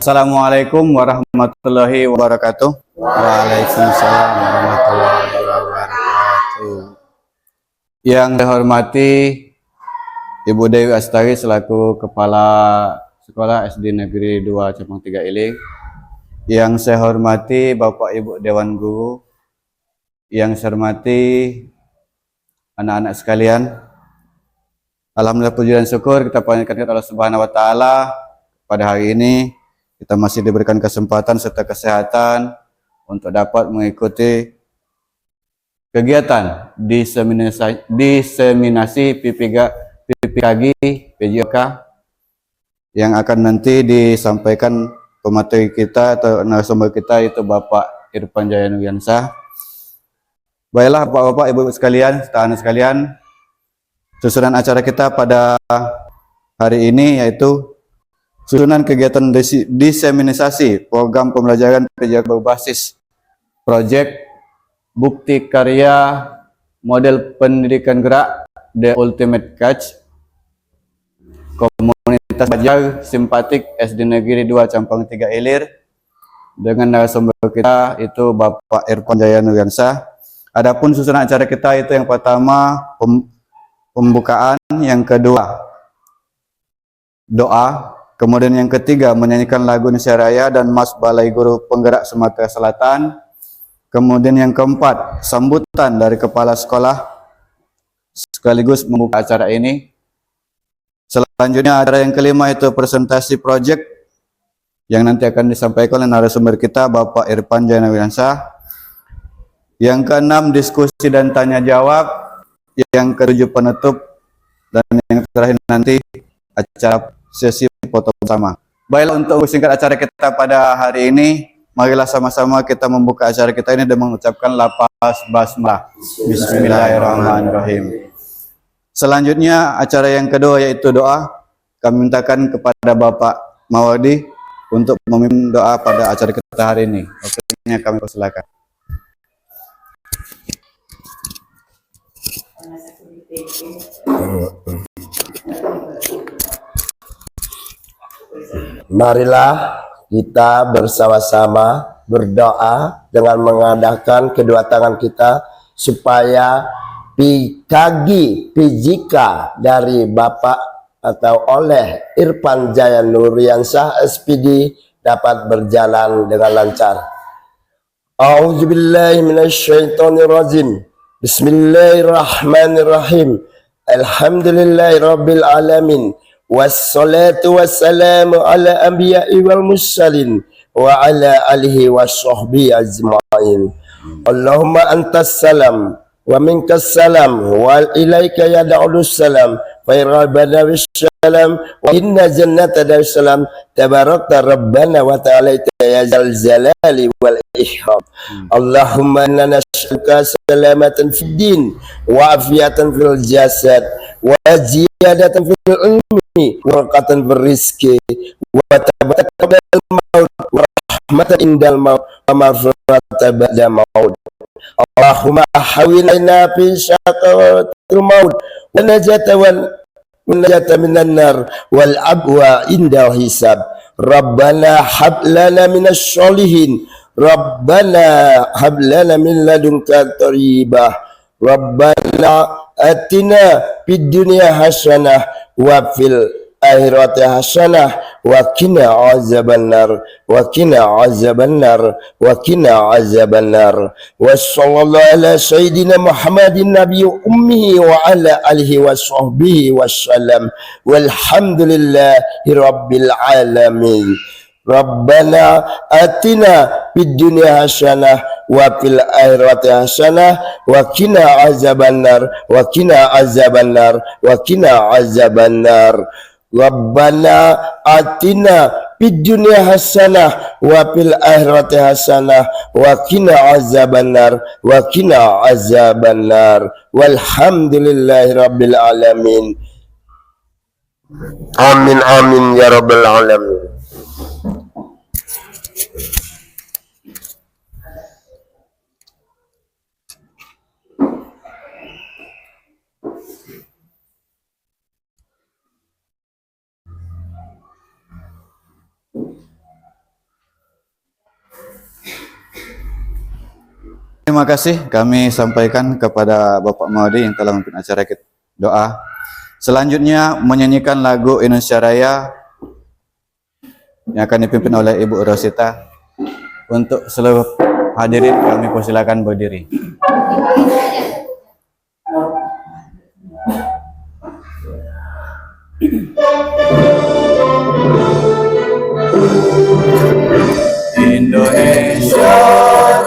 Assalamualaikum warahmatullahi wabarakatuh. Waalaikumsalam warahmatullahi wabarakatuh. Yang saya hormati Ibu Dewi Astari selaku Kepala Sekolah SD Negeri 2 Cabang 3 Iling. Yang saya hormati Bapak Ibu Dewan Guru. Yang saya hormati anak-anak sekalian. Alhamdulillah puji dan syukur kita panjatkan Allah Subhanahu wa taala pada hari ini. Kita masih diberikan kesempatan serta kesehatan untuk dapat mengikuti kegiatan diseminasi PPKG PJOK yang akan nanti disampaikan pemateri kita atau narasumber kita itu Bapak Irfan Jaya Nuryansyah. Baiklah Bapak-bapak, Ibu sekalian, anak sekalian, susunan acara kita pada hari ini yaitu susunan kegiatan diseminasi program pembelajaran PJOK berbasis proyek bukti karya model pendidikan gerak The Ultimate Catch Komunitas Belajar Simpatik SD Negeri 2 Campang 3 Ilir dengan narasumber kita itu Bapak Irfan Jaya Nuryansyah. Adapun susunan acara kita itu yang pertama pembukaan, yang kedua doa, kemudian yang ketiga menyanyikan lagu Indonesia Raya dan Mas Balai Guru Penggerak Sumatera Selatan. Kemudian yang keempat sambutan dari kepala sekolah sekaligus membuka acara ini. Selanjutnya acara yang kelima itu presentasi proyek yang nanti akan disampaikan oleh narasumber kita Bapak Irfan Jaya Nuryansyah. Yang keenam diskusi dan tanya jawab. Yang ketujuh penutup, dan yang terakhir nanti acara sesi foto bersama. Baiklah, untuk singkat acara kita pada hari ini, marilah sama-sama kita membuka acara kita ini dengan mengucapkan lafaz basmalah. Bismillahirrahmanirrahim. Selanjutnya acara yang kedua yaitu doa. Kami mintakan kepada Bapak Mawardi untuk memimpin doa pada acara kita hari ini. Waktunya kami persilakan. Marilah kita bersama-sama berdoa dengan mengadakan kedua tangan kita supaya PJK dari Bapak atau oleh Irfan Jaya Nuryansyah SPD dapat berjalan dengan lancar. A'udzubillahi minasyaitonirrajim. Bismillahirrahmanirrahim. Alhamdulillahirabbil alamin. Wassalatu wassalamu ala anbiya'i wal mursalin wa ala alihi washabbihi ajma'in. Allahumma antas salam wa minkas salam wa ilaika yad'us salam fa rabbana wassalam wa inna jannata darussalam tabarakta rabbana wa ta'ala ya zal jalali wal ihram. Allahumma inna nas'aluka salamatan fid din wa afiyatan fil jasad wa ziyadatan fil ilmi wa barakatan fil rizqi wa tabatan qabla al maut wa rahmatan indal maut wa maghfiratan ba'da maut. Allahumma hawilna fi syaqawatil maut wa najata minan nar wal abwa indal hisab. Rabbana hab lana minasy sholihin. Rabbana hab lana min ladunka thayyibah. Rabbana atina fid dunya hasanah wa fil akhirati hasanah wa qina azabannar wa qina azabannar wa qina azabannar. Wa sallallahu ala sayyidina Muhammadin nabiyyi ummihi wa ala alihi wa sahbihi wasallam. Walhamdulillahi rabbil alamin. Rabbana atina fid dunya hasanah wa fil akhirati hasanah wa qina azabannar wa qina azabannar wa qina azabannar. Rabbana atina fid dunya hasanah wa fil akhirati hasanah wa qina azabannar wa qina azabannar. Walhamdulillahi rabbil alamin. Amin amin ya rabbal alamin. Terima kasih kami sampaikan kepada Bapak Maudi yang telah memimpin acara doa. Selanjutnya menyanyikan lagu Indonesia Raya yang akan dipimpin oleh Ibu Rosita. Untuk seluruh hadirin kami persilakan berdiri. Indonesia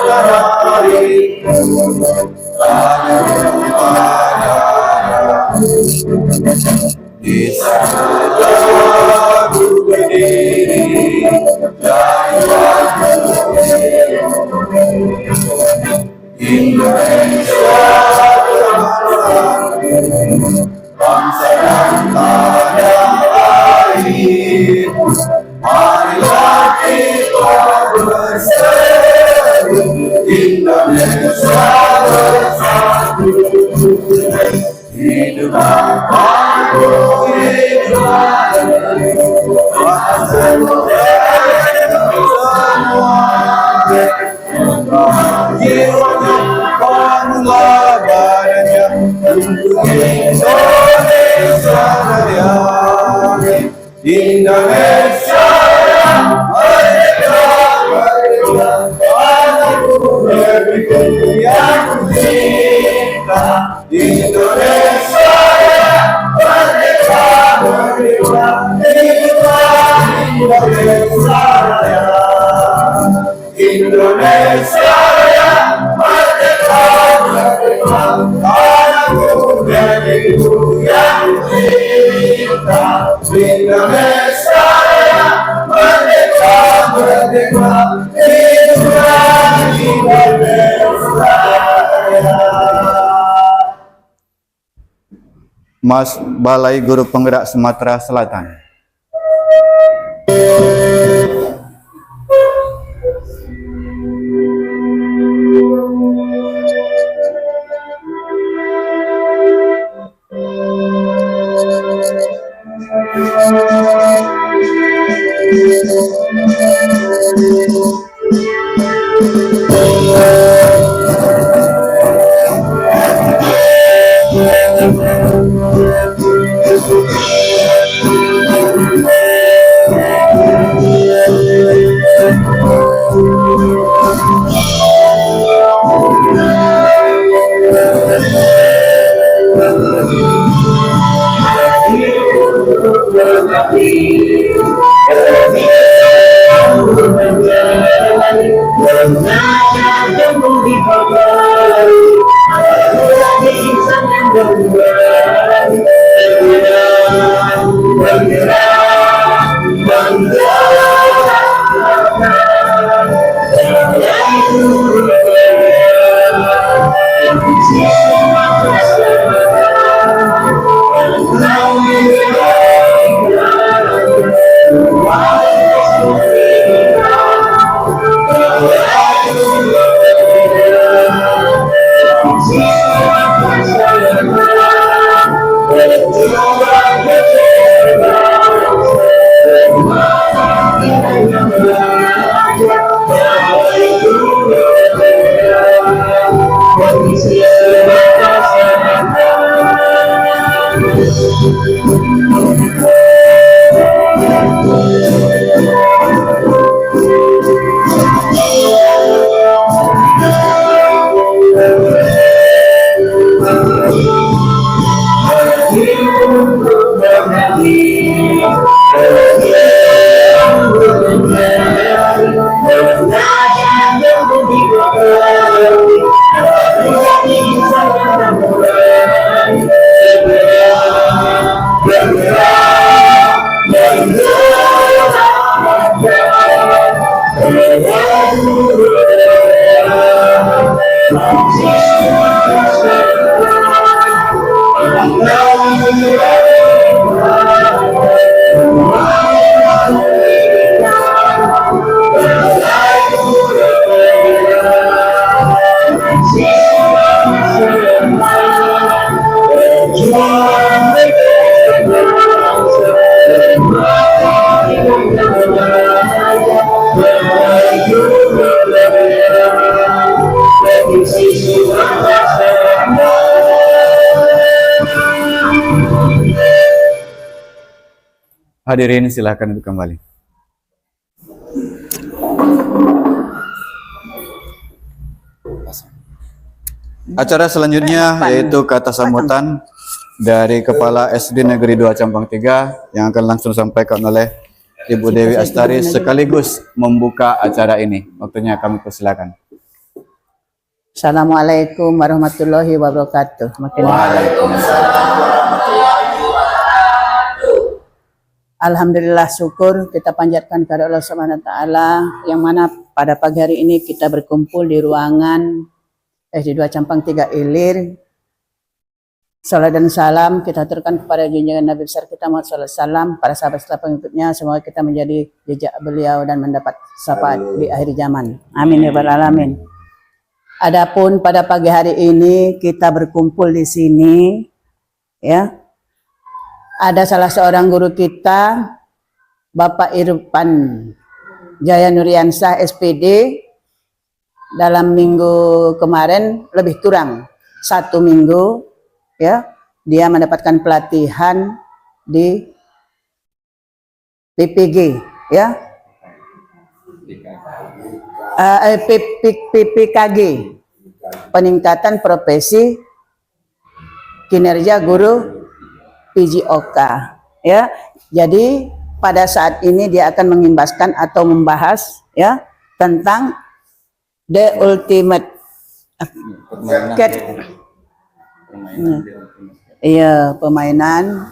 tanah air, di sana ku berdiri dari Indonesia bangsa dan tanah air, marilah kita bersatu, Indonesia bersatu. Hiduplah aku, hiduplah bangsa semua. Jiwanya bangunlah badannya untuk Indonesia Raya. Indonesia merdeka, merdeka, tanahku negeriku yang cinta. Indonesia merdeka, merdeka, hiduplah Indonesia Raya. Indonesia Raya, merdeka, merdeka, tanahku negeriku yang cinta. Indonesia Raya, merdeka, merdeka, hiduplah Indonesia Raya. Mas Balai Guru Penggerak Sumatera Selatan. Hadirin silakan untuk kembali. Acara selanjutnya yaitu kata sambutan dari Kepala SD Negeri 2 Campang 3 yang akan langsung disampaikan oleh Ibu Dewi Astari sekaligus membuka acara ini. Waktunya kami persilakan. Assalamualaikum warahmatullahi wabarakatuh. Alhamdulillah, syukur kita panjatkan kepada Allah Subhanahu wa taala yang mana pada pagi hari ini kita berkumpul di ruangan SD 2 Campang 3 Ilir. Salam dan salam kita aturkan kepada junjungan Nabi besar kita Muhammad SAW, para sahabat serta pengikutnya, semoga kita menjadi jejak beliau dan mendapat syafaat di akhir zaman. Amin ya rabbal alamin. Adapun pada pagi hari ini kita berkumpul di sini, ya. Ada salah seorang guru kita, Bapak Irfan Jaya Nuriansah SPD, dalam minggu kemarin lebih kurang 1 minggu, ya, dia mendapatkan pelatihan di PPG, ya. PPKG, peningkatan profesi kinerja guru PJOK, ya. Jadi pada saat ini dia akan mengimbaskan atau membahas, ya, tentang the ultimate permainan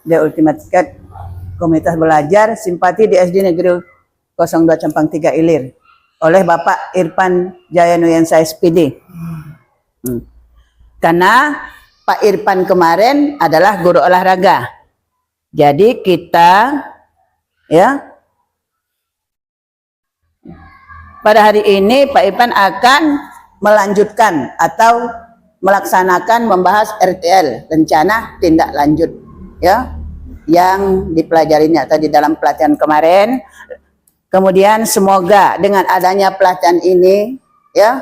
the ultimate cat komunitas belajar simpati di SD Negeri 02 Campang 3 Ilir oleh Bapak Irfan Jaya Nuriansah SPD. Karena Pak Irfan kemarin adalah guru olahraga. Jadi kita, ya, pada hari ini Pak Irfan akan melanjutkan atau melaksanakan membahas RTL, rencana tindak lanjut, ya, yang dipelajarinya atau di dalam pelatihan kemarin. Kemudian semoga dengan adanya pelatihan ini, ya,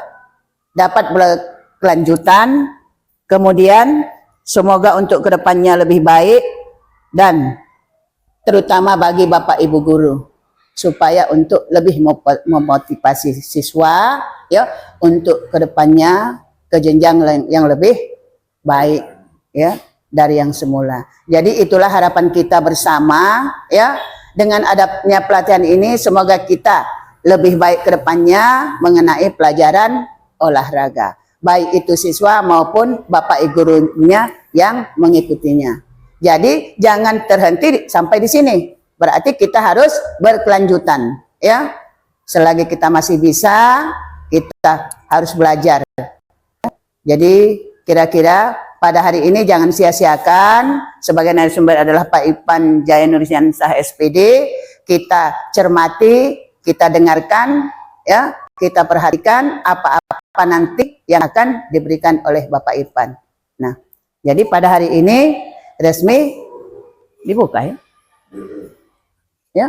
dapat berkelanjutan. Kemudian semoga untuk kedepannya lebih baik dan terutama bagi Bapak Ibu guru supaya untuk lebih memotivasi siswa, ya, untuk kedepannya ke jenjang yang lebih baik, ya, dari yang semula. Jadi itulah harapan kita bersama, ya. Dengan adanya pelatihan ini semoga kita lebih baik ke depannya mengenai pelajaran olahraga. Baik itu siswa maupun Bapak Ibu gurunya yang mengikutinya. Jadi jangan terhenti sampai di sini. Berarti kita harus berkelanjutan, ya. Selagi kita masih bisa, kita harus belajar. Jadi kira-kira pada hari ini jangan sia-siakan. Sebagai narasumber adalah Pak Irfan Jaya Nuriansah SPD. Kita cermati, kita dengarkan, ya, kita perhatikan apa-apa nanti yang akan diberikan oleh Bapak Irfan. Nah, jadi pada hari ini resmi dibuka, ya. Ya.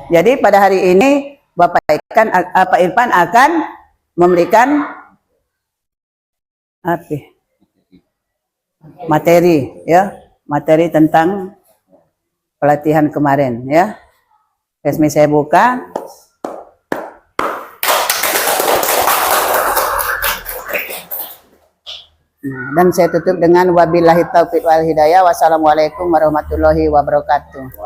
Jadi pada hari ini Bapak Irfan akan memberikan materi, ya, materi tentang pelatihan kemarin, ya. Resmi saya buka. Nah, dan saya tutup dengan wabillahi taufiq wal hidayah. Wassalamualaikum warahmatullahi wabarakatuh.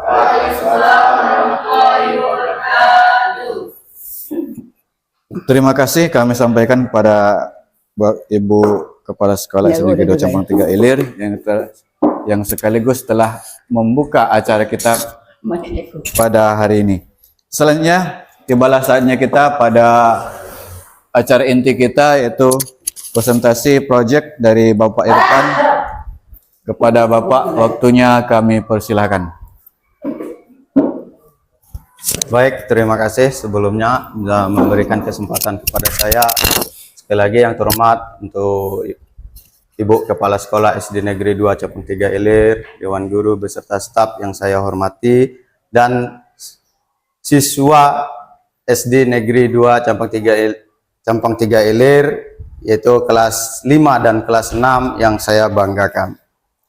Terima kasih kami sampaikan kepada Ibu Kepala Sekolah SD Negeri 2 Campang 3 Ilir yang sekaligus telah membuka acara kita pada hari ini. Selanjutnya tibalah saatnya kita pada acara inti kita, yaitu presentasi proyek dari Bapak Irfan. Kepada Bapak, waktunya kami persilahkan. Baik, terima kasih sebelumnya sudah memberikan kesempatan kepada saya. Sekali lagi yang terhormat untuk Ibu Kepala Sekolah SD Negeri 2 Campang 3 Ilir, Dewan Guru beserta staf yang saya hormati, dan siswa SD Negeri 2 Campang 3 Ilir, yaitu kelas 5 dan kelas 6 yang saya banggakan.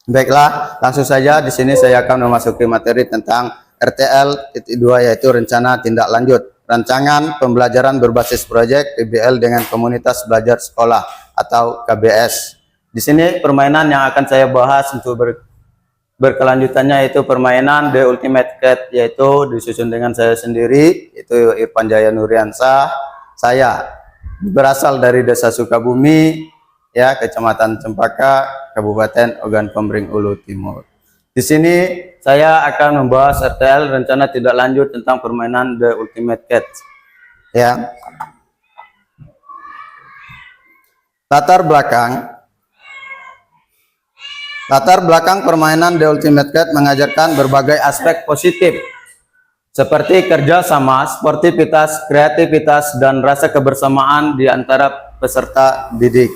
Baiklah, langsung saja di sini saya akan memasuki materi tentang RTL 2, yaitu rencana tindak lanjut rancangan pembelajaran berbasis proyek PBL dengan komunitas belajar sekolah atau KBS. Di sini permainan yang akan saya bahas untuk berkelanjutannya yaitu permainan The Ultimate Cat, yaitu disusun dengan saya sendiri, yaitu Irfan Jaya Nuriansah. Saya berasal dari Desa Sukabumi, ya, Kecamatan Cempaka, Kabupaten Ogan Komering Ulu Timur. Di sini saya akan membahas RTL rencana tindak lanjut tentang permainan The Ultimate Cat. Ya. Latar belakang permainan The Ultimate Cat mengajarkan berbagai aspek positif seperti kerjasama, sportivitas, kreativitas, dan rasa kebersamaan di antara peserta didik.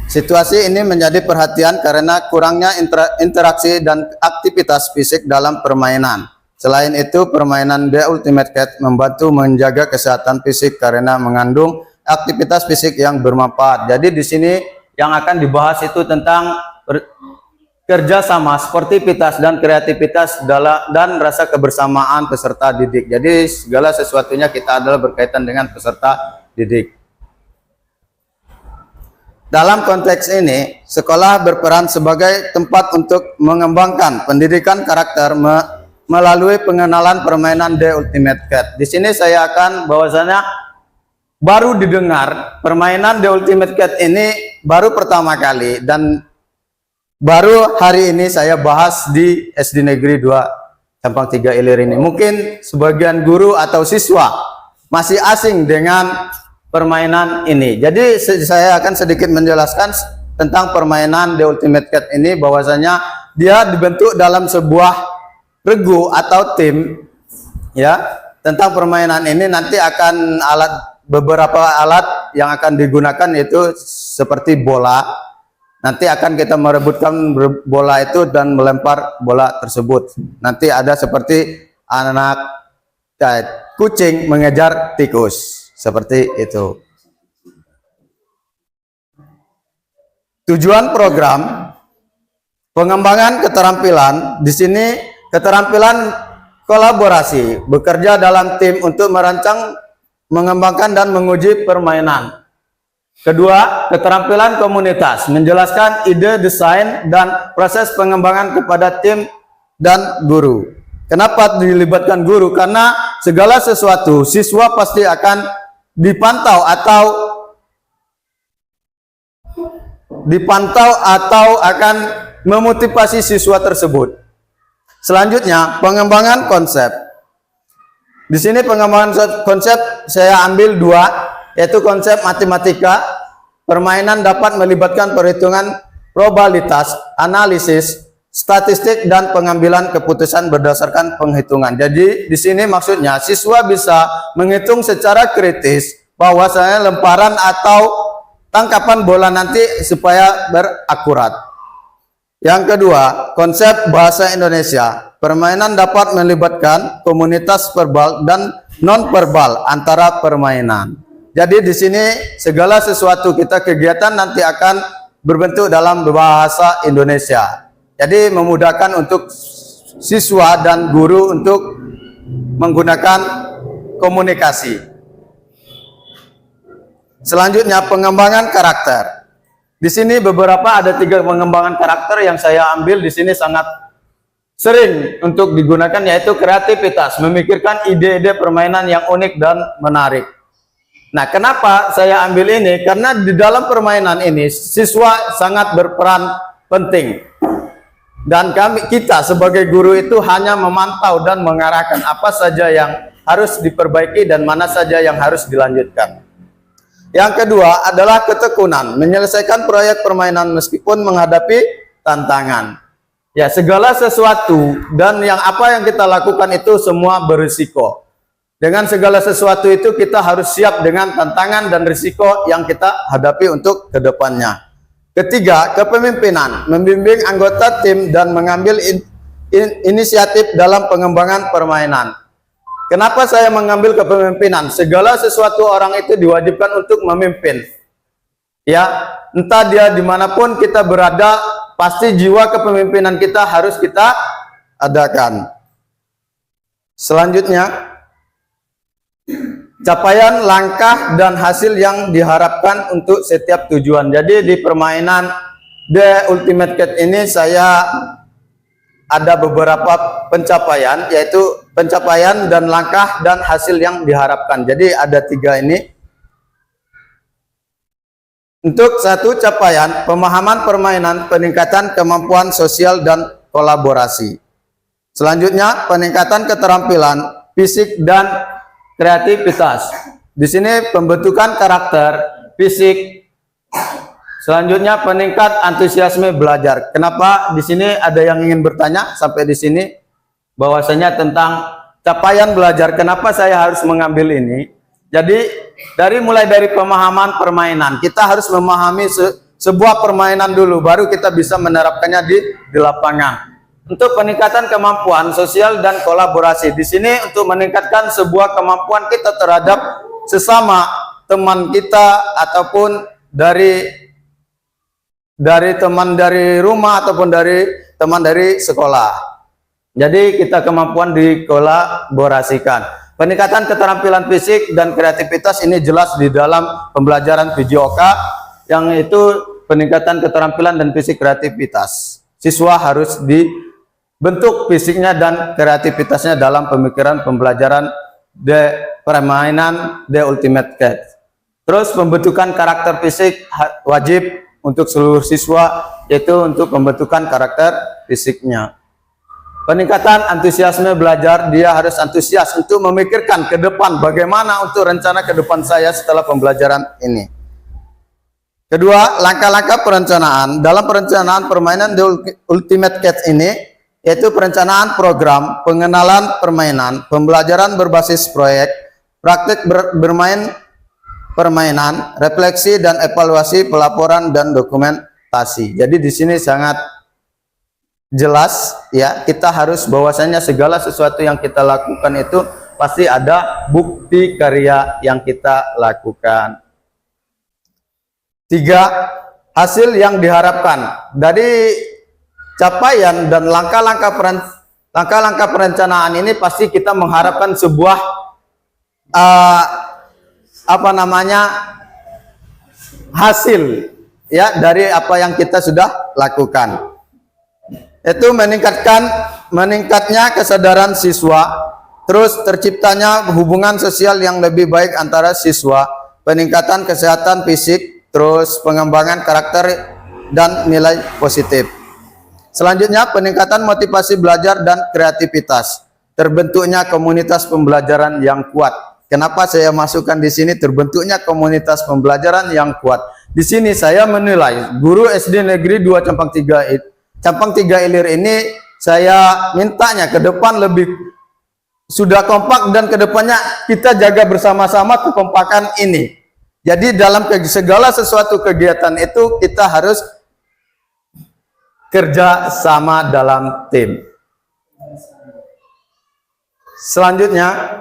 Situasi ini menjadi perhatian karena kurangnya interaksi dan aktivitas fisik dalam permainan. Selain itu, permainan The Ultimate Cat membantu menjaga kesehatan fisik karena mengandung aktivitas fisik yang bermanfaat. Jadi di sini yang akan dibahas itu tentang kerjasama, sportivitas, dan kreativitas dan rasa kebersamaan peserta didik. Jadi segala sesuatunya kita adalah berkaitan dengan peserta didik. Dalam konteks ini, sekolah berperan sebagai tempat untuk mengembangkan pendidikan karakter melalui pengenalan permainan The Ultimate Cat. Di sini saya akan bahwasanya baru didengar permainan The Ultimate Cat ini baru pertama kali, dan baru hari ini saya bahas di SD Negeri 2 Campang 3 Ilir ini. Mungkin sebagian guru atau siswa masih asing dengan permainan ini. Jadi saya akan sedikit menjelaskan tentang permainan The Ultimate Cat ini, bahwasanya dia dibentuk dalam sebuah regu atau tim. Ya, tentang permainan ini nanti akan beberapa alat yang akan digunakan, yaitu seperti bola. Nanti akan kita merebutkan bola itu dan melempar bola tersebut. Nanti ada seperti anak kucing mengejar tikus. Seperti itu. Tujuan program pengembangan keterampilan, di sini keterampilan kolaborasi, bekerja dalam tim untuk merancang, mengembangkan, dan menguji permainan. Kedua, keterampilan komunitas, menjelaskan ide, desain, dan proses pengembangan kepada tim dan guru. Kenapa dilibatkan guru? Karena segala sesuatu siswa pasti akan dipantau atau akan memotivasi siswa tersebut. Selanjutnya, pengembangan konsep. Di sini pengembangan konsep saya ambil dua, yaitu konsep matematika. Permainan dapat melibatkan perhitungan probabilitas, analisis, statistik, dan pengambilan keputusan berdasarkan penghitungan. Jadi di sini maksudnya siswa bisa menghitung secara kritis bahwasanya lemparan atau tangkapan bola nanti supaya berakurat. Yang kedua, konsep bahasa Indonesia. Permainan dapat melibatkan komunitas verbal dan non-verbal antara permainan. Jadi di sini segala sesuatu kita kegiatan nanti akan berbentuk dalam bahasa Indonesia. Jadi memudahkan untuk siswa dan guru untuk menggunakan komunikasi. Selanjutnya, pengembangan karakter. Di sini beberapa ada 3 pengembangan karakter yang saya ambil di sini sangat sering untuk digunakan, yaitu kreativitas, memikirkan ide-ide permainan yang unik dan menarik. Nah, kenapa saya ambil ini? Karena di dalam permainan ini siswa sangat berperan penting. Dan kita sebagai guru itu hanya memantau dan mengarahkan apa saja yang harus diperbaiki dan mana saja yang harus dilanjutkan. Yang kedua adalah ketekunan, menyelesaikan proyek permainan meskipun menghadapi tantangan. Ya, segala sesuatu dan apa yang kita lakukan itu semua berisiko. Dengan segala sesuatu itu kita harus siap dengan tantangan dan risiko yang kita hadapi untuk kedepannya. Ketiga, kepemimpinan, membimbing anggota tim dan mengambil inisiatif dalam pengembangan permainan. Kenapa saya mengambil kepemimpinan? Segala sesuatu orang itu diwajibkan untuk memimpin. Ya, entah dia dimanapun kita berada, pasti jiwa kepemimpinan kita harus kita adakan. Selanjutnya, capaian, langkah, dan hasil yang diharapkan untuk setiap tujuan. Jadi di permainan The Ultimate Cat ini saya ada beberapa pencapaian, yaitu pencapaian dan langkah dan hasil yang diharapkan. Jadi ada 3 ini. Untuk 1, capaian, pemahaman permainan, peningkatan kemampuan sosial dan kolaborasi. Selanjutnya, peningkatan keterampilan fisik dan kreativitas. Di sini pembentukan karakter, fisik. Selanjutnya, peningkat antusiasme belajar. Kenapa di sini ada yang ingin bertanya sampai di sini bahwasanya tentang capaian belajar, kenapa saya harus mengambil ini? Jadi mulai dari pemahaman permainan, kita harus memahami sebuah permainan dulu, baru kita bisa menerapkannya di lapangan. Untuk peningkatan kemampuan sosial dan kolaborasi, di sini untuk meningkatkan sebuah kemampuan kita terhadap sesama teman kita ataupun dari teman dari rumah ataupun dari teman dari sekolah. Jadi kita kemampuan dikolaborasikan. Peningkatan keterampilan fisik dan kreativitas ini jelas di dalam pembelajaran VJOK, yang itu peningkatan keterampilan dan fisik kreativitas. Siswa harus dibentuk fisiknya dan kreativitasnya dalam pemikiran pembelajaran permainan The Ultimate Cat. Terus pembentukan karakter fisik wajib untuk seluruh siswa, yaitu untuk pembentukan karakter fisiknya. Peningkatan antusiasme belajar, dia harus antusias untuk memikirkan ke depan bagaimana untuk rencana ke depan saya setelah pembelajaran ini. Kedua, langkah-langkah perencanaan. Dalam perencanaan permainan The Ultimate Cat ini, yaitu perencanaan program, pengenalan permainan, pembelajaran berbasis proyek, praktik bermain permainan, refleksi dan evaluasi pelaporan dan dokumentasi. Jadi di sini sangat jelas ya, kita harus bahwasanya segala sesuatu yang kita lakukan itu pasti ada bukti karya yang kita lakukan. 3, hasil yang diharapkan. Dari capaian dan langkah-langkah perencanaan ini pasti kita mengharapkan sebuah hasil ya dari apa yang kita sudah lakukan. Itu meningkatnya kesadaran siswa, terus terciptanya hubungan sosial yang lebih baik antara siswa, peningkatan kesehatan fisik, terus pengembangan karakter dan nilai positif. Selanjutnya, peningkatan motivasi belajar dan kreativitas, terbentuknya komunitas pembelajaran yang kuat. Kenapa saya masukkan di sini terbentuknya komunitas pembelajaran yang kuat? Di sini saya menilai guru SD Negeri 2 Campang 3 Ilir ini, saya mintanya ke depan lebih sudah kompak, dan ke depannya kita jaga bersama-sama kekompakan ini. Jadi dalam segala sesuatu kegiatan itu kita harus kerja sama dalam tim. Selanjutnya,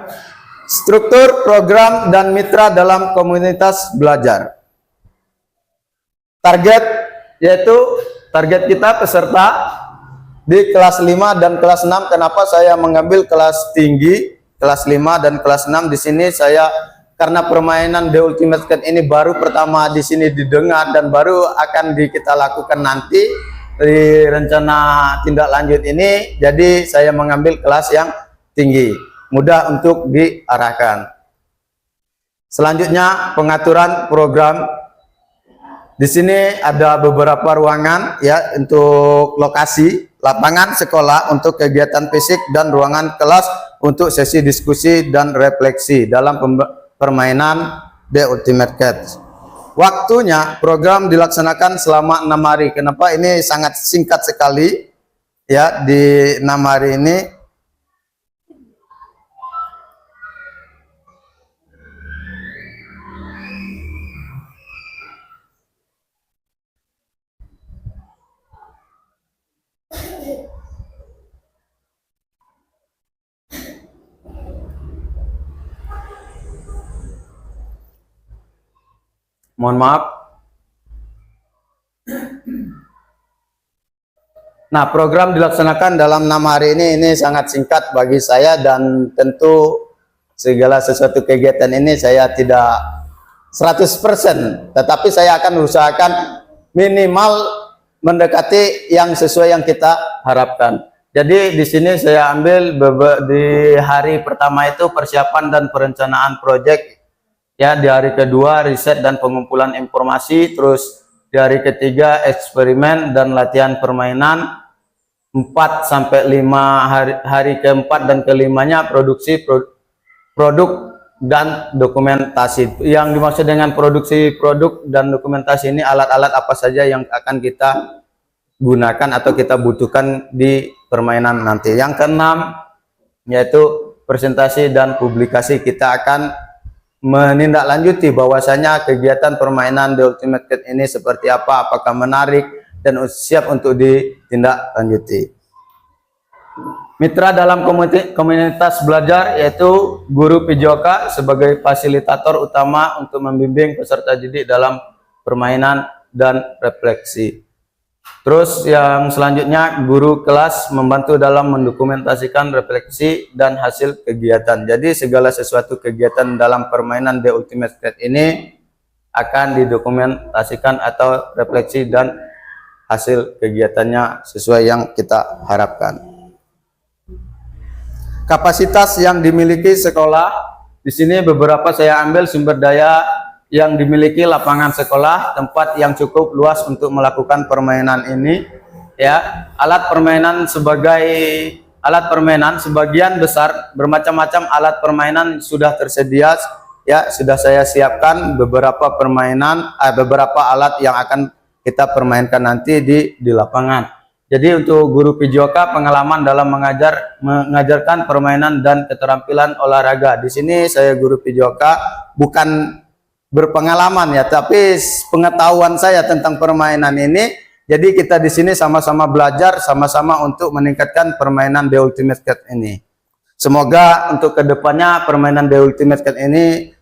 struktur, program, dan mitra dalam komunitas belajar. Target, yaitu target kita peserta di kelas 5 dan kelas 6. Kenapa saya mengambil kelas tinggi, kelas 5 dan kelas 6 di sini? Saya karena permainan The Ultimate Cat ini baru pertama di sini didengar dan baru akan kita lakukan nanti di rencana tindak lanjut ini. Jadi saya mengambil kelas yang tinggi, mudah untuk diarahkan. Selanjutnya, pengaturan program. Di sini ada beberapa ruangan ya untuk lokasi, lapangan sekolah untuk kegiatan fisik, dan ruangan kelas untuk sesi diskusi dan refleksi dalam permainan The Ultimate Cat. Waktunya program dilaksanakan selama 6 hari. Kenapa ini sangat singkat sekali ya di 6 hari ini? Mohon maaf. Nah, program dilaksanakan dalam 6 hari ini sangat singkat bagi saya, dan tentu segala sesuatu kegiatan ini saya tidak 100%, tetapi saya akan usahakan minimal mendekati yang sesuai yang kita harapkan. Jadi di sini saya ambil di hari pertama itu persiapan dan perencanaan proyek, ya, di hari kedua riset dan pengumpulan informasi, terus di hari ketiga eksperimen dan latihan permainan, 4 sampai 5 hari keempat dan kelimanya produksi produk dan dokumentasi. Yang dimaksud dengan produksi produk dan dokumentasi ini alat-alat apa saja yang akan kita gunakan atau kita butuhkan di permainan nanti. Yang keenam yaitu presentasi dan publikasi. Kita akan menindaklanjuti bahwasanya kegiatan permainan The Ultimate Cat ini seperti apa, apakah menarik dan siap untuk ditindaklanjuti. Mitra dalam komunitas belajar yaitu guru PJOK sebagai fasilitator utama untuk membimbing peserta didik dalam permainan dan refleksi. Terus yang selanjutnya guru kelas membantu dalam mendokumentasikan refleksi dan hasil kegiatan. Jadi segala sesuatu kegiatan dalam permainan The Ultimate Cat ini akan didokumentasikan atau refleksi dan hasil kegiatannya sesuai yang kita harapkan. Kapasitas yang dimiliki sekolah, di sini beberapa saya ambil sumber daya yang dimiliki lapangan sekolah, tempat yang cukup luas untuk melakukan permainan ini, ya. Alat permainan sebagian besar bermacam-macam alat permainan sudah tersedia, ya, sudah saya siapkan beberapa beberapa alat yang akan kita permainkan nanti di lapangan. Jadi untuk guru PJOK pengalaman dalam mengajarkan permainan dan keterampilan olahraga. Di sini saya guru PJOK bukan berpengalaman, ya, tapi pengetahuan saya tentang permainan ini. Jadi kita di sini sama-sama belajar, sama-sama untuk meningkatkan permainan The Ultimate Cat ini. Semoga untuk kedepannya permainan The Ultimate Cat ini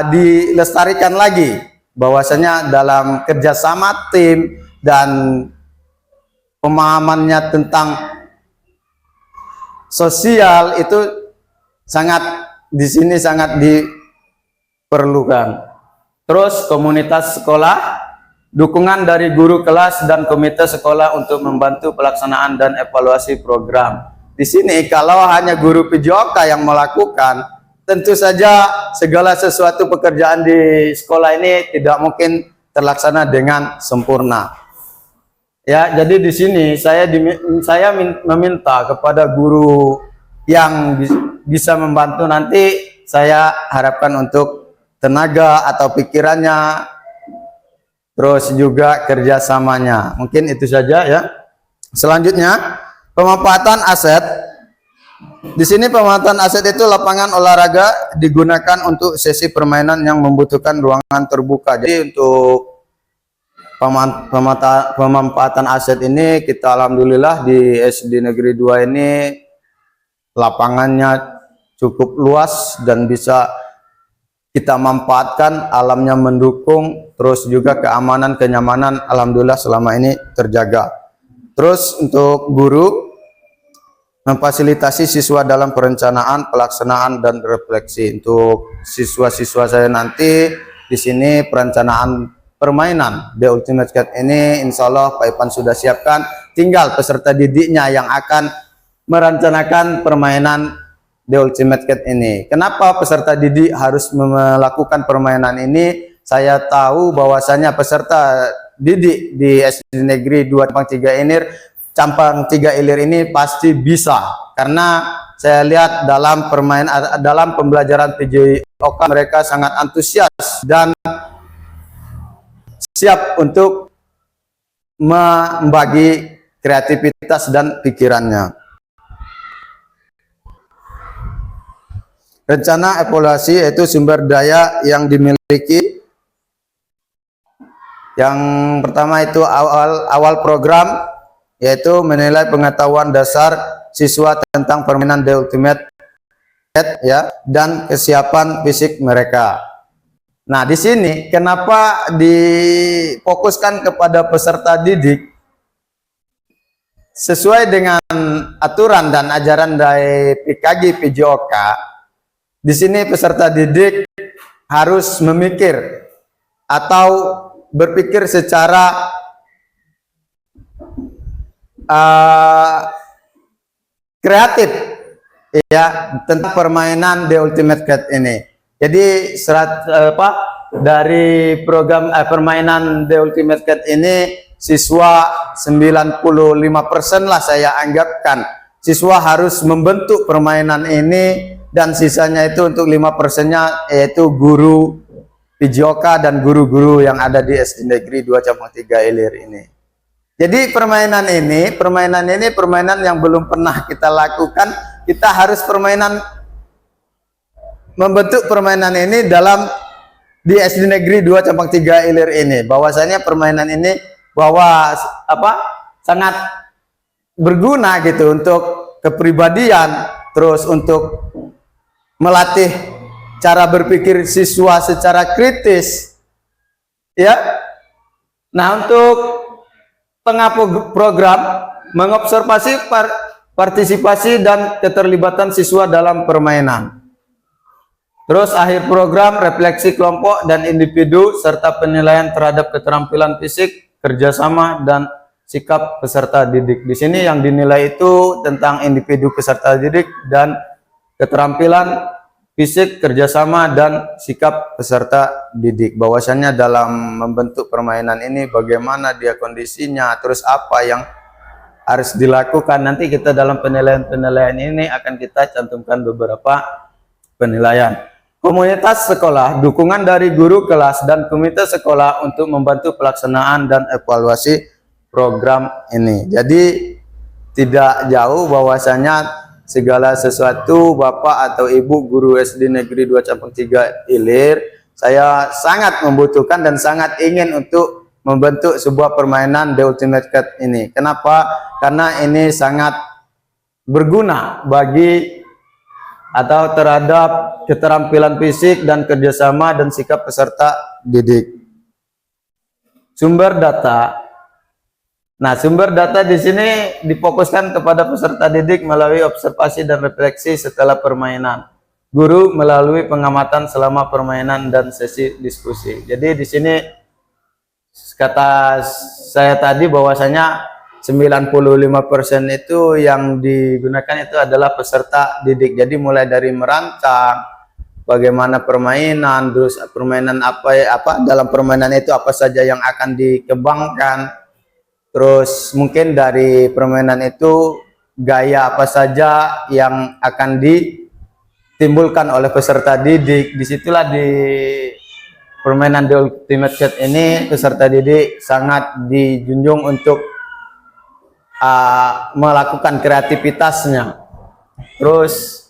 dilestarikan lagi, bahwasanya dalam kerjasama tim dan pemahamannya tentang sosial itu di sini sangat diperlukan. Terus komunitas sekolah, dukungan dari guru kelas dan komite sekolah untuk membantu pelaksanaan dan evaluasi program. Di sini kalau hanya guru PJOK yang melakukan, tentu saja segala sesuatu pekerjaan di sekolah ini tidak mungkin terlaksana dengan sempurna. Ya, jadi di sini saya meminta kepada guru yang bisa membantu nanti, saya harapkan untuk tenaga atau pikirannya, terus juga kerjasamanya. Mungkin itu saja, ya. Selanjutnya pemanfaatan aset. Di sini pemanfaatan aset itu lapangan olahraga digunakan untuk sesi permainan yang membutuhkan ruangan terbuka. Jadi untuk pemanfaatan aset ini kita alhamdulillah di SD Negeri 2 ini lapangannya cukup luas dan bisa kita manfaatkan, alamnya mendukung, terus juga keamanan, kenyamanan alhamdulillah selama ini terjaga. Terus untuk guru memfasilitasi siswa dalam perencanaan, pelaksanaan dan refleksi. Untuk siswa-siswa saya nanti di sini perencanaan permainan The Ultimate Cat ini insya Allah Pak Ipan sudah siapkan, tinggal peserta didiknya yang akan merencanakan permainan The Ultimate Cat ini. Kenapa peserta didik harus melakukan permainan ini? Saya tahu bahwasanya peserta didik di SD Negeri 2 Campang 3 Ilir ini pasti bisa, karena saya lihat dalam pembelajaran PJOK mereka sangat antusias dan siap untuk membagi kreativitas dan pikirannya. Rencana evaluasi yaitu sumber daya yang dimiliki. Yang pertama itu awal program, yaitu menilai pengetahuan dasar siswa tentang permainan The Ultimate Cat, ya, dan kesiapan fisik mereka. Nah, di sini kenapa difokuskan kepada peserta didik? sesuai dengan aturan dan ajaran dari PKG PJOK, di sini peserta didik harus memikir atau berpikir secara kreatif ya tentang permainan The Ultimate Cat ini. Jadi dari program permainan The Ultimate Cat ini siswa 95% lah saya anggapkan siswa harus membentuk permainan ini, dan sisanya itu untuk 5%-nya yaitu guru PJOK dan guru-guru yang ada di SD Negeri 2 Cabang 3 Ilir ini. Jadi permainan ini permainan yang belum pernah kita lakukan. Kita harus membentuk permainan ini di SD Negeri 2 Cabang 3 Ilir ini. Bahwasanya permainan ini sangat berguna gitu untuk kepribadian, terus untuk melatih cara berpikir siswa secara kritis ya. Nah, untuk program mengobservasi partisipasi dan keterlibatan siswa dalam permainan. Terus akhir program refleksi kelompok dan individu serta penilaian terhadap keterampilan fisik, kerjasama dan sikap peserta didik. Di sini yang dinilai itu tentang individu peserta didik dan keterampilan fisik, kerjasama dan sikap peserta didik. Bahwasannya dalam membentuk permainan ini bagaimana dia kondisinya, terus apa yang harus dilakukan. Nanti kita dalam penilaian ini akan kita cantumkan beberapa penilaian. Komunitas sekolah, dukungan dari guru kelas dan komite sekolah untuk membantu pelaksanaan dan evaluasi program ini. Jadi tidak jauh bahwasanya segala sesuatu Bapak atau Ibu guru SD Negeri 2 Cabang 3 Ilir, saya sangat membutuhkan dan sangat ingin untuk membentuk sebuah permainan The Ultimate Cat ini. Kenapa? Karena ini sangat berguna bagi atau terhadap keterampilan fisik dan kerjasama dan sikap peserta didik. Sumber data. Nah, sumber data di sini difokuskan kepada peserta didik melalui observasi dan refleksi setelah permainan. Guru melalui pengamatan selama permainan dan sesi diskusi. Jadi di sini kata saya tadi bahwasanya 95% itu yang digunakan itu adalah peserta didik. Jadi mulai dari merancang bagaimana permainan, terus permainan dalam permainan itu apa saja yang akan dikembangkan, terus mungkin dari permainan itu gaya apa saja yang akan ditimbulkan oleh peserta didik. Disitulah di permainan The Ultimate Cat ini peserta didik sangat dijunjung untuk melakukan kreativitasnya. Terus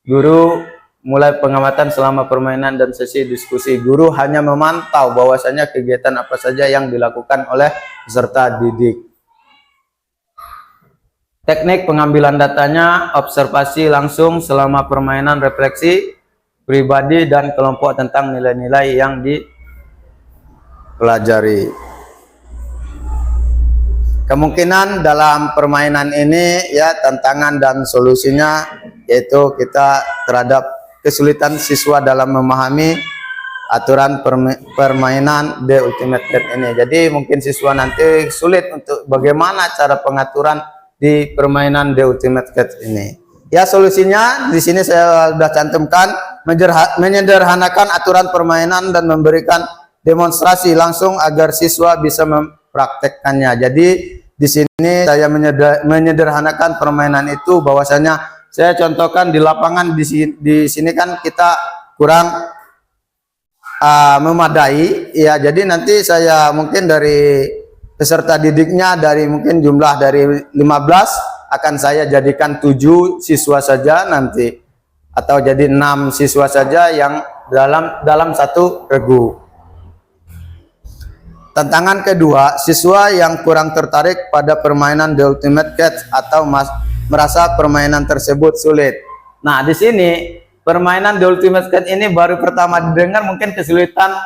guru mulai pengamatan selama permainan dan sesi diskusi. Guru hanya memantau bahwasanya kegiatan apa saja yang dilakukan oleh peserta didik. Teknik pengambilan datanya, observasi langsung selama permainan, refleksi pribadi dan kelompok tentang nilai-nilai yang dipelajari. Kemungkinan dalam permainan ini ya tantangan dan solusinya yaitu kita terhadap kesulitan siswa dalam memahami aturan permainan The Ultimate Cat ini. Jadi mungkin siswa nanti sulit untuk bagaimana cara pengaturan di permainan The Ultimate Cat ini. Ya, solusinya di sini saya sudah cantumkan, menyederhanakan aturan permainan dan memberikan demonstrasi langsung agar siswa bisa mempraktekkannya. Jadi di sini saya menyederhanakan permainan itu, bahwasanya saya contohkan di lapangan di sini kan kita kurang memadai ya. Jadi nanti saya mungkin dari peserta didiknya dari mungkin jumlah dari 15 akan saya jadikan 7 siswa saja nanti, atau jadi 6 siswa saja yang dalam satu regu. Tantangan kedua, siswa yang kurang tertarik pada permainan The Ultimate Cat atau merasa permainan tersebut sulit. Nah, di sini permainan The Ultimate Cat ini baru pertama didengar, mungkin kesulitan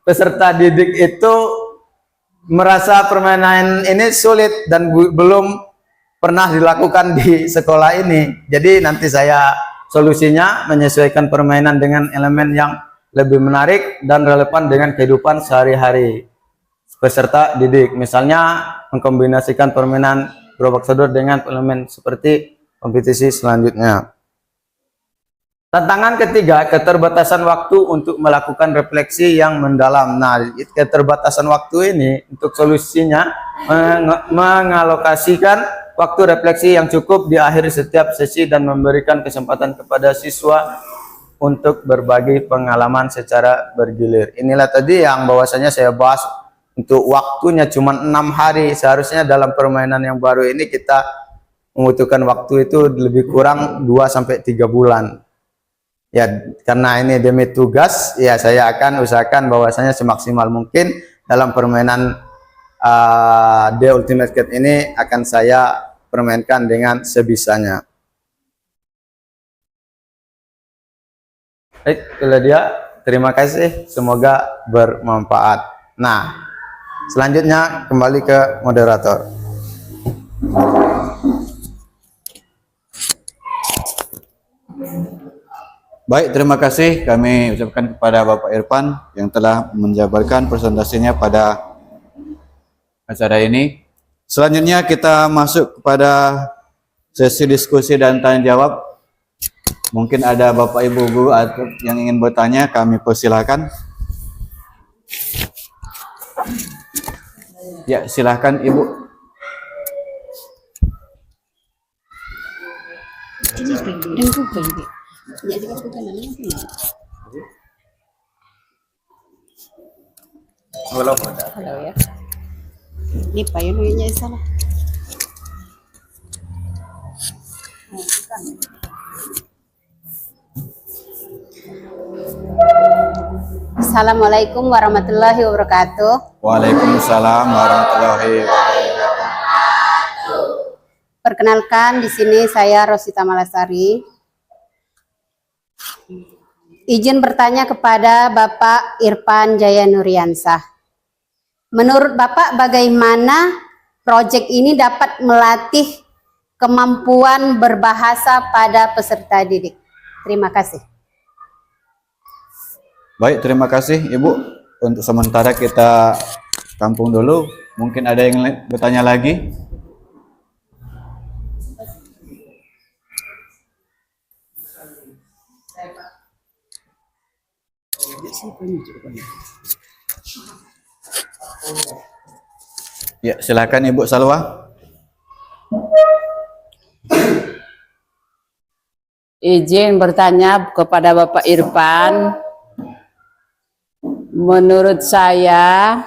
peserta didik itu merasa permainan ini sulit dan belum pernah dilakukan di sekolah ini. Jadi nanti saya solusinya menyesuaikan permainan dengan elemen yang lebih menarik dan relevan dengan kehidupan sehari-hari peserta didik. Misalnya mengkombinasikan permainan gerobak sodor dengan elemen seperti kompetisi selanjutnya. Tantangan ketiga, keterbatasan waktu untuk melakukan refleksi yang mendalam. Nah, keterbatasan waktu ini untuk solusinya mengalokasikan waktu refleksi yang cukup di akhir setiap sesi dan memberikan kesempatan kepada siswa untuk berbagi pengalaman secara bergilir. Inilah tadi yang bahwasanya saya bahas, untuk waktunya cuma 6 hari. Seharusnya dalam permainan yang baru ini kita membutuhkan waktu itu lebih kurang 2-3 bulan. Ya, karena ini demi tugas, ya saya akan usahakan bahwasanya semaksimal mungkin dalam permainan The Ultimate Cat ini akan saya permainkan dengan sebisanya. Baik, itulah dia. Terima kasih, semoga bermanfaat. Nah, selanjutnya kembali ke moderator. Baik, terima kasih kami ucapkan kepada Bapak Irfan yang telah menjabarkan presentasinya pada acara ini. Selanjutnya kita masuk kepada sesi diskusi dan tanya jawab. Mungkin ada Bapak Ibu guru atau yang ingin bertanya, kami persilahkan. Ya, silahkan Ibu. Halo ya. Ini Pak Yononya salah. Assalamualaikum warahmatullahi wabarakatuh. Waalaikumsalam warahmatullahi wabarakatuh. Perkenalkan, di sini saya Rosita Malasari. Izin bertanya kepada Bapak Irfan Jaya Nuriansah. Menurut Bapak, bagaimana proyek ini dapat melatih kemampuan berbahasa pada peserta didik? Terima kasih. Baik, terima kasih Ibu. Untuk sementara kita tampung dulu. Mungkin ada yang bertanya lagi? Ya, silakan Ibu Salwa. Izin bertanya kepada Bapak Irfan. Menurut saya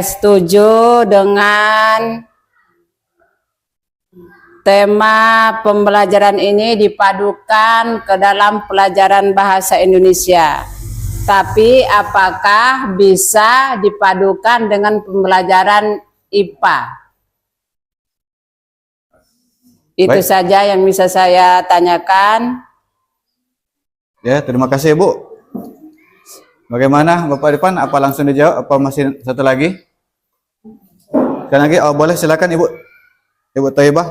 setuju dengan tema pembelajaran ini dipadukan ke dalam pelajaran bahasa Indonesia. Tapi apakah bisa dipadukan dengan pembelajaran IPA? Itu Baik. saja yang bisa saya tanyakan. Ya, terima kasih Ibu. Bagaimana Bapak Irfan? Apa langsung dijawab? Apa masih satu lagi? Sekali lagi, oh boleh, silakan Ibu. Ibu Thaibah.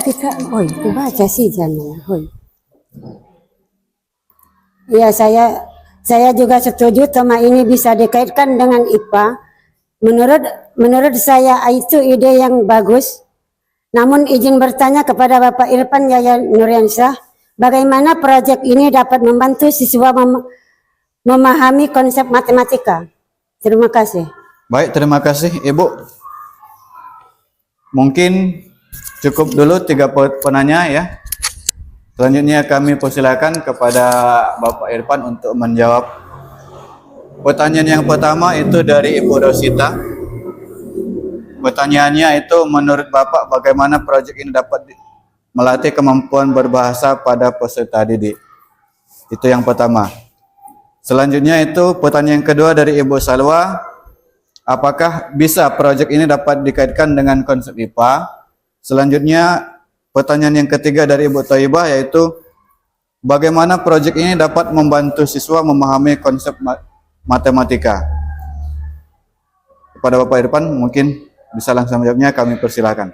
Kita, itu baca sih jangan. Ya, saya juga setuju tema ini bisa dikaitkan dengan IPA. Menurut saya itu ide yang bagus. Namun izin bertanya kepada Bapak Irfan Jaya Nuriansah, bagaimana proyek ini dapat membantu siswa memahami konsep matematika? Terima kasih. Baik, terima kasih Ibu. Mungkin cukup dulu 3 penanya ya. Selanjutnya kami persilakan kepada Bapak Irfan untuk menjawab pertanyaan yang pertama itu dari Ibu Rosita. Pertanyaannya itu, menurut Bapak bagaimana proyek ini dapat melatih kemampuan berbahasa pada peserta didik? Itu yang pertama. Selanjutnya itu pertanyaan yang kedua dari Ibu Salwa. Apakah bisa proyek ini dapat dikaitkan dengan konsep IPA? Selanjutnya pertanyaan yang ketiga dari Ibu Thaibah, yaitu bagaimana proyek ini dapat membantu siswa memahami konsep matematika. Kepada Bapak Irfan, mungkin bisa langsung menjawabnya, kami persilakan.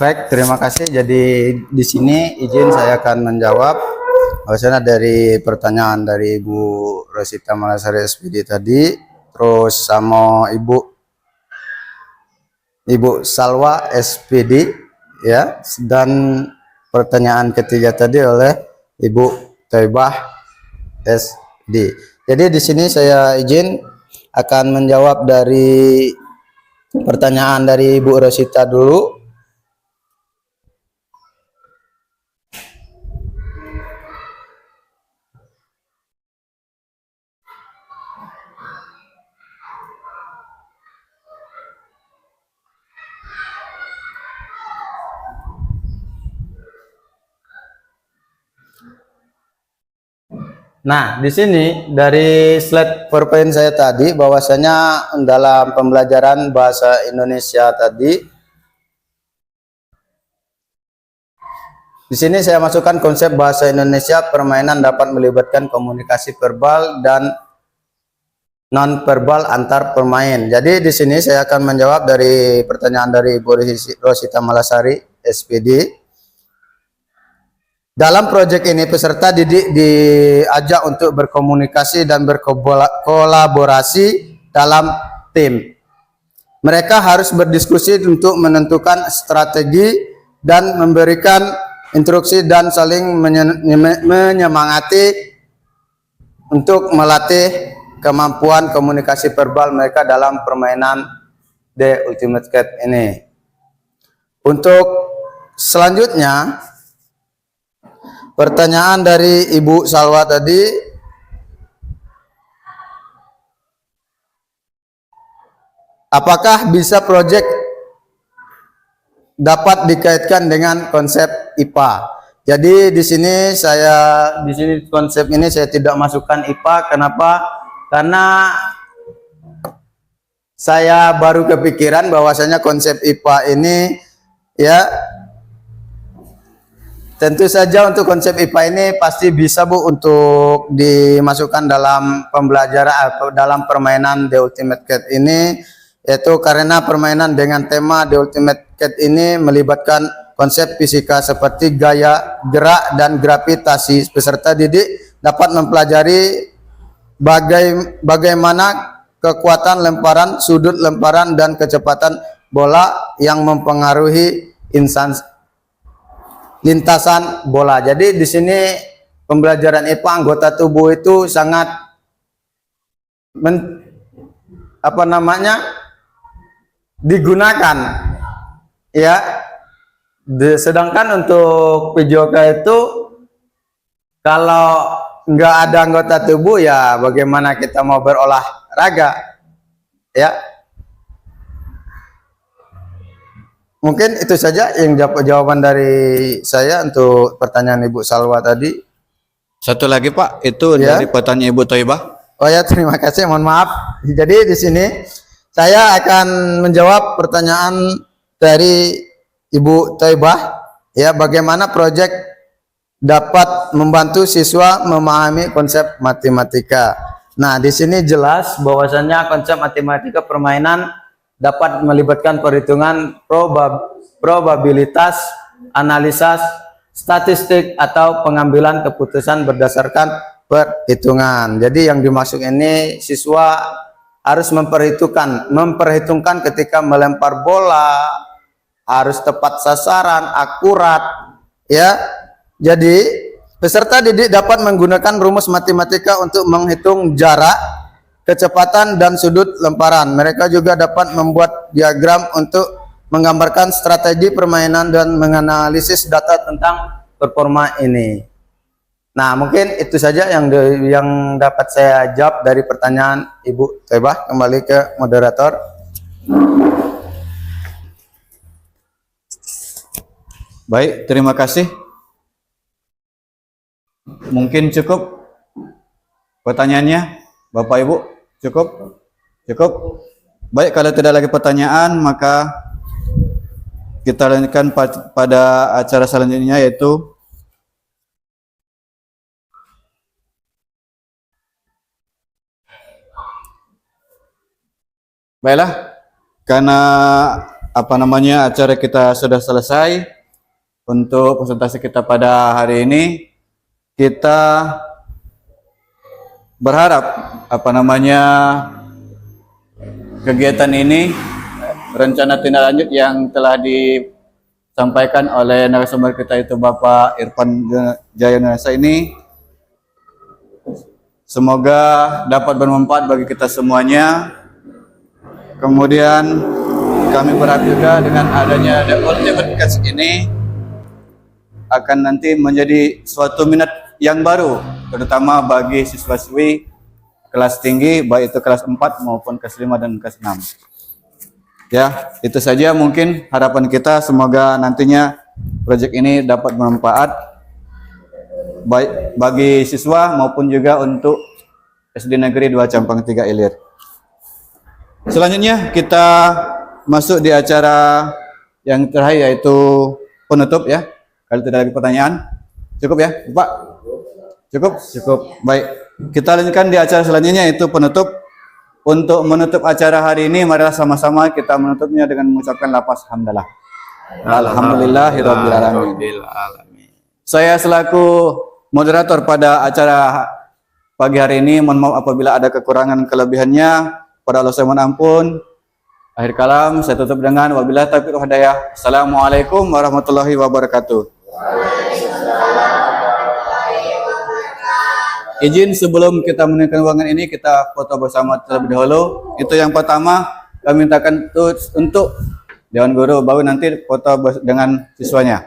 Baik, terima kasih. Jadi di sini izin saya akan menjawab bahwasanya dari pertanyaan dari Ibu Rosita Malasari SPD tadi, terus sama Ibu Salwa SPD ya, dan pertanyaan ketiga tadi oleh Ibu Thaibah SD. Jadi di sini saya izin akan menjawab dari pertanyaan dari Ibu Rosita dulu. Nah, di sini dari slide PowerPoint saya tadi, bahwasanya dalam pembelajaran bahasa Indonesia tadi, di sini saya masukkan konsep bahasa Indonesia, permainan dapat melibatkan komunikasi verbal dan non verbal antar pemain. Jadi di sini saya akan menjawab dari pertanyaan dari Ibu Rosita Malasari SPD. Dalam proyek ini peserta didik diajak untuk berkomunikasi dan berkolaborasi dalam tim. Mereka harus berdiskusi untuk menentukan strategi dan memberikan instruksi dan saling menyemangati untuk melatih kemampuan komunikasi verbal mereka dalam permainan The Ultimate Cat ini. Untuk selanjutnya, pertanyaan dari Ibu Salwa tadi, apakah bisa proyek dapat dikaitkan dengan konsep IPA? Jadi di sini konsep ini saya tidak masukkan IPA. Kenapa? Karena saya baru kepikiran bahwasanya konsep IPA ini ya, tentu saja untuk konsep IPA ini pasti bisa Bu untuk dimasukkan dalam pembelajaran atau dalam permainan The Ultimate Cat ini, yaitu karena permainan dengan tema The Ultimate Cat ini melibatkan konsep fisika seperti gaya, gerak, dan gravitasi. Peserta didik dapat mempelajari bagaimana kekuatan lemparan, sudut lemparan, dan kecepatan bola yang mempengaruhi lintasan bola. Jadi di sini pembelajaran IPA anggota tubuh itu sangat digunakan ya. Sedangkan untuk PJOK itu kalau nggak ada anggota tubuh ya bagaimana kita mau berolahraga ya. Mungkin itu saja yang jawaban dari saya untuk pertanyaan Ibu Salwa tadi. Satu lagi Pak, itu Ya. dari pertanyaan Ibu Thaibah. Oh ya, terima kasih, mohon maaf. Jadi di sini saya akan menjawab pertanyaan dari Ibu Thaibah ya, bagaimana proyek dapat membantu siswa memahami konsep matematika. Nah, di sini jelas bahwasanya konsep matematika permainan dapat melibatkan perhitungan probabilitas, analisis, statistik, atau pengambilan keputusan berdasarkan perhitungan. Jadi yang dimaksud ini siswa harus memperhitungkan ketika melempar bola, harus tepat sasaran, akurat ya. Jadi peserta didik dapat menggunakan rumus matematika untuk menghitung jarak, kecepatan, dan sudut lemparan. Mereka juga dapat membuat diagram untuk menggambarkan strategi permainan dan menganalisis data tentang performa ini. Nah, mungkin itu saja yang dapat saya jawab dari pertanyaan Ibu Thaibah. Kembali ke moderator. Baik, terima kasih. Mungkin cukup pertanyaannya, Bapak Ibu? Cukup? Cukup? Baik, kalau tidak lagi pertanyaan, maka kita lanjutkan pada acara selanjutnya, yaitu baiklah, karena acara kita sudah selesai untuk presentasi kita pada hari ini. Kita berharap kegiatan ini, rencana tindak lanjut yang telah disampaikan oleh narasumber kita itu Bapak Irfan Jaya Nurasa ini, semoga dapat bermanfaat bagi kita semuanya. Kemudian kami berharap juga dengan adanya The Ultimate Catch ini akan nanti menjadi suatu minat yang baru, terutama bagi siswa-siswi kelas tinggi, baik itu kelas 4 maupun kelas 5 dan kelas 6. Ya, itu saja mungkin harapan kita, semoga nantinya proyek ini dapat bermanfaat baik bagi siswa maupun juga untuk SD Negeri 2 Campang 3 Ilir. Selanjutnya kita masuk di acara yang terakhir, yaitu penutup ya. Kalau tidak lagi pertanyaan, cukup ya, Pak? Cukup? Cukup. Baik, kita lanjutkan di acara selanjutnya, yaitu penutup. Untuk menutup acara hari ini, marilah sama-sama kita menutupnya dengan mengucapkan lafaz hamdalah. Alhamdulillahirabbil alamin. Saya selaku moderator pada acara pagi hari ini, mohon maaf apabila ada kekurangan kelebihannya. Pada Allah saya mohon ampun. Akhir kalam saya tutup dengan wabillahi taufiq wal hidayah. Assalamualaikum warahmatullahi wabarakatuh. Izin sebelum kita meninggalkan ruangan ini, kita foto bersama terlebih dahulu. Itu yang pertama, kami mintakan untuk Dewan Guru, baru nanti foto dengan siswanya.